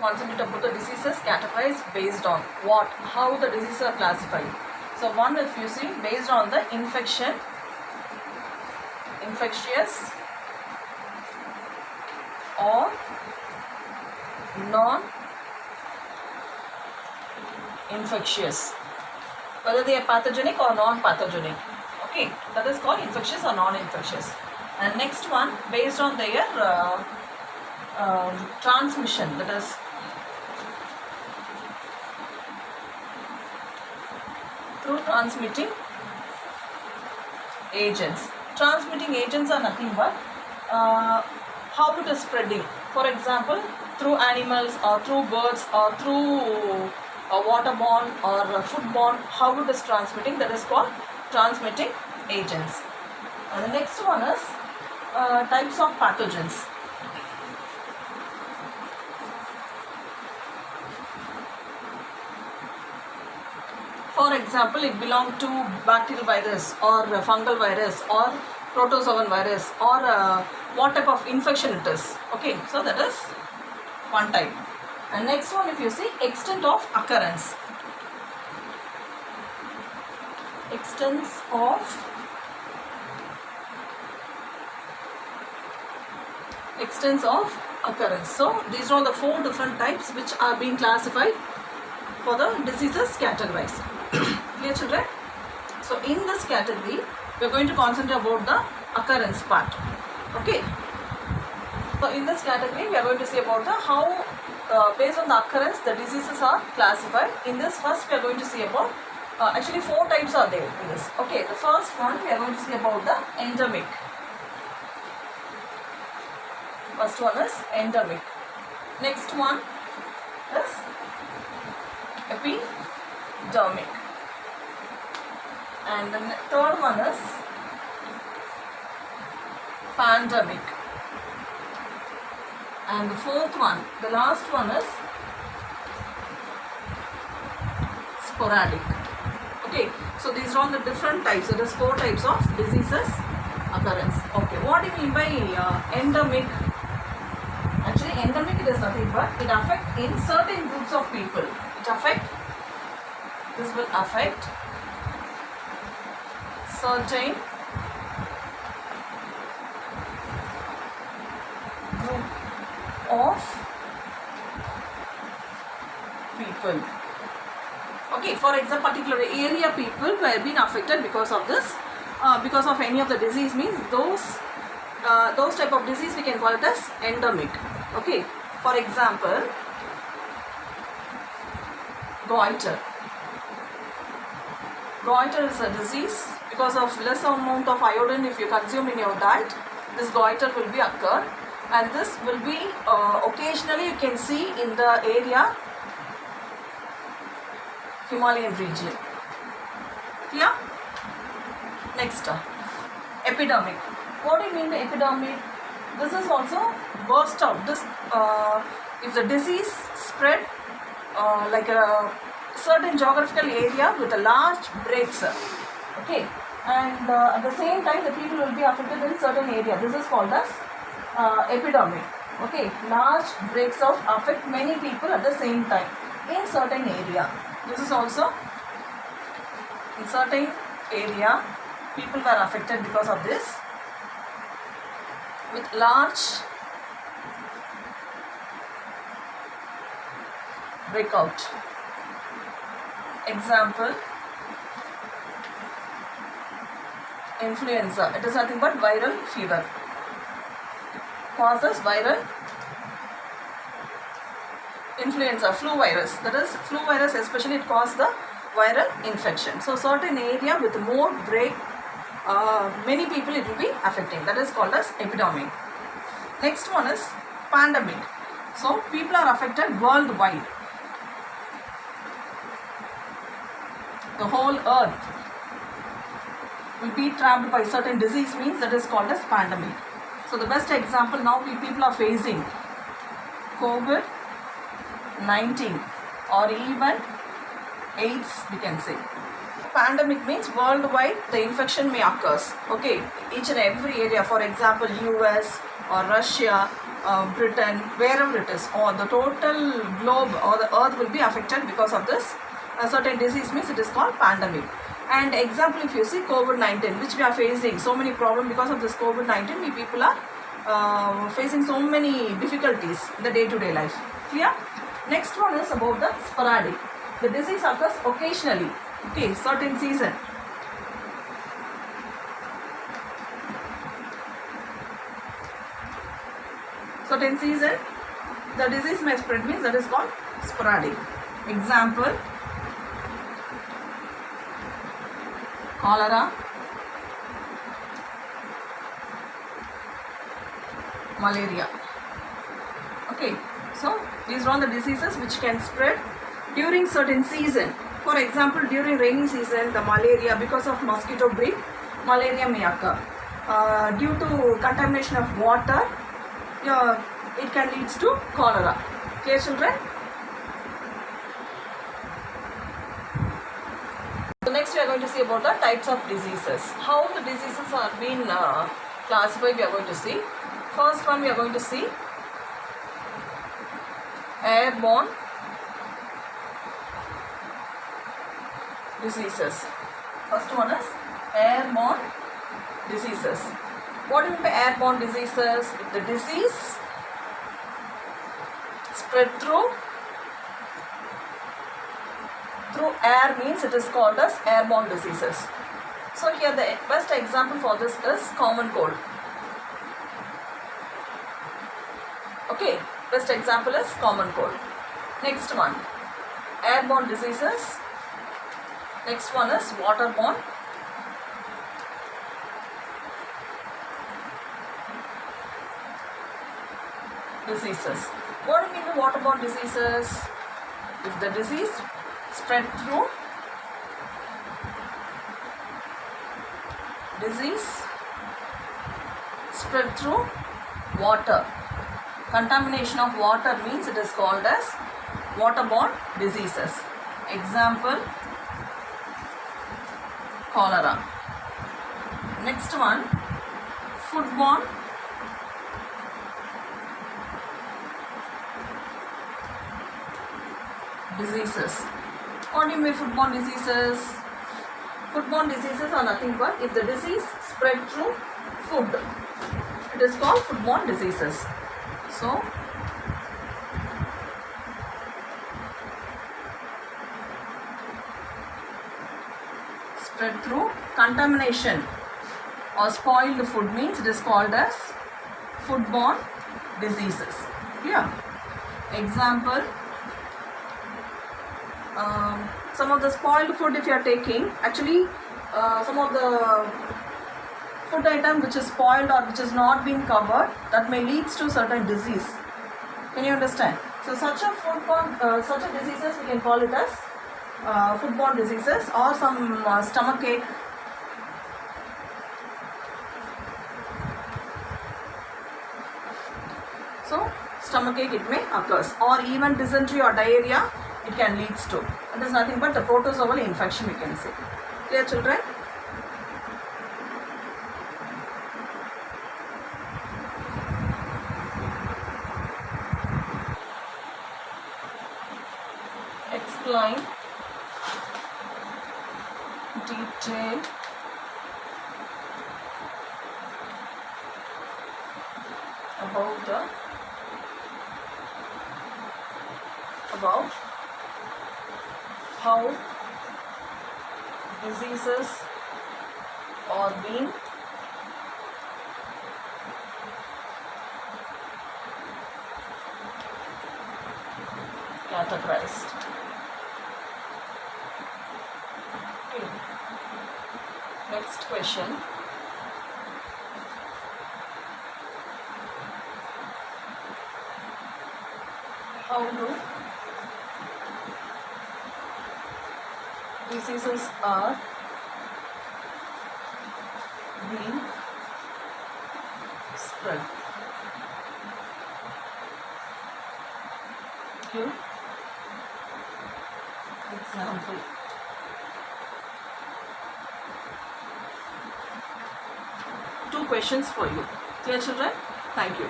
concentrate about the diseases categorized based on what, how the diseases are classified. So one, if you see, based on the infectious or non-infectious, whether they are pathogenic or non-pathogenic. Okay, that is called infectious or non-infectious. And next one, based on their transmission, that is through transmitting agents. Transmitting agents are nothing but how it is spreading. For example, through animals or through birds or through waterborne or foodborne, how it is transmitting, that is called transmitting agents. And the next one is types of pathogens. For example, it belongs to bacterial virus or fungal virus or protozoan virus or what type of infection it is. Okay, so that is one type. And next one, if you see, extent of occurrence. Extent of occurrence. So these are the 4 different types which are being classified for the diseases categorized. Clear, children? So in this category, we are going to concentrate about the occurrence part. Okay. So in this category, we are going to see about the how based on the occurrence the diseases are classified. In this first, we are going to see about actually 4 types are there in this. Okay, the first one we are going to see about the endemic. First one is endemic. Next one is epidemic. And the third one is pandemic. And the fourth one, the last one is sporadic. Okay, so these are all the different types. So there's 4 types of diseases occurrence. Okay, what do you mean by endemic? Actually, endemic, it is nothing but it affects in certain groups of people. This will affect certain group of people. Okay, for example, particular area people were being affected because of this, because of any of the disease, means those type of disease we can call it as endemic. Okay, for example, goiter. Goiter is a disease because of less amount of iodine if you consume in your diet. This goiter will be occurred, and this will be occasionally you can see in the area Himalayan region. Clear? Next, epidemic. What do you mean by epidemic? This is also burst out. This if the disease spread like a certain geographical area with a large breaks. Okay, and at the same time the people will be affected in certain area. This is called as epidemic. Okay, large breaks out affect many people at the same time in certain area. This is also in certain area people were affected because of this with large breakout. Example, influenza. It is nothing but viral fever. Causes viral influenza, flu virus. That is, flu virus especially, it causes the viral infection. So certain area with more break, many people it will be affecting. That is called as epidemic. Next one is pandemic. So people are affected worldwide. The whole earth will be trapped by certain disease, means that is called as pandemic. So the best example now people are facing COVID-19 or even AIDS, we can say. Pandemic means worldwide the infection may occur. Okay, each and every area, for example US or Russia Britain, wherever it is, or the total globe or the earth will be affected because of this certain disease, means it is called pandemic. And example, if you see COVID-19, which we are facing so many problems because of this COVID-19, we people are facing so many difficulties in the day-to-day life. Clear? Next one is about the sporadic. The disease occurs occasionally, okay, certain season. Certain season, the disease may spread, means that is called sporadic. Example, cholera, malaria. Okay, so these are all the diseases which can spread during certain season. For example, during rainy season, the malaria, because of mosquito breed, malaria may occur. Due to contamination of water, it can lead to cholera. Clear, children? So next we are going to see about the types of diseases. How the diseases are being classified, we are going to see. First one we are going to see airborne diseases. First one is airborne diseases. What do you mean by airborne diseases? If the disease spread through air, means it is called as airborne diseases. So here the best example for this is common cold. Okay, best example is common cold. Next one, airborne diseases. Next one is waterborne. Diseases. What do you mean by waterborne diseases? If the disease spread through water. Contamination of water means it is called as waterborne diseases. Example, cholera. Next one, foodborne diseases. What do you mean foodborne diseases? Foodborne diseases are nothing but if the disease spread through food, it is called foodborne diseases. So spread through contamination or spoiled food means it is called as foodborne diseases. Yeah. Example, some of the spoiled food, if you are taking, actually some of the food item which is spoiled or which is not being covered, that may lead to certain disease. Can you understand? So such a foodborne, such a diseases we can call it as foodborne diseases, or some stomach ache. So stomach ache it may occurs, or even dysentery or diarrhea it can lead to. It is nothing but the protozoal infection, we can say. Clear, children? Explain detail about how diseases are being categorized. Okay. Next question. How do diseases are being spread? Give example. Two questions for you. Clear, children? Thank you.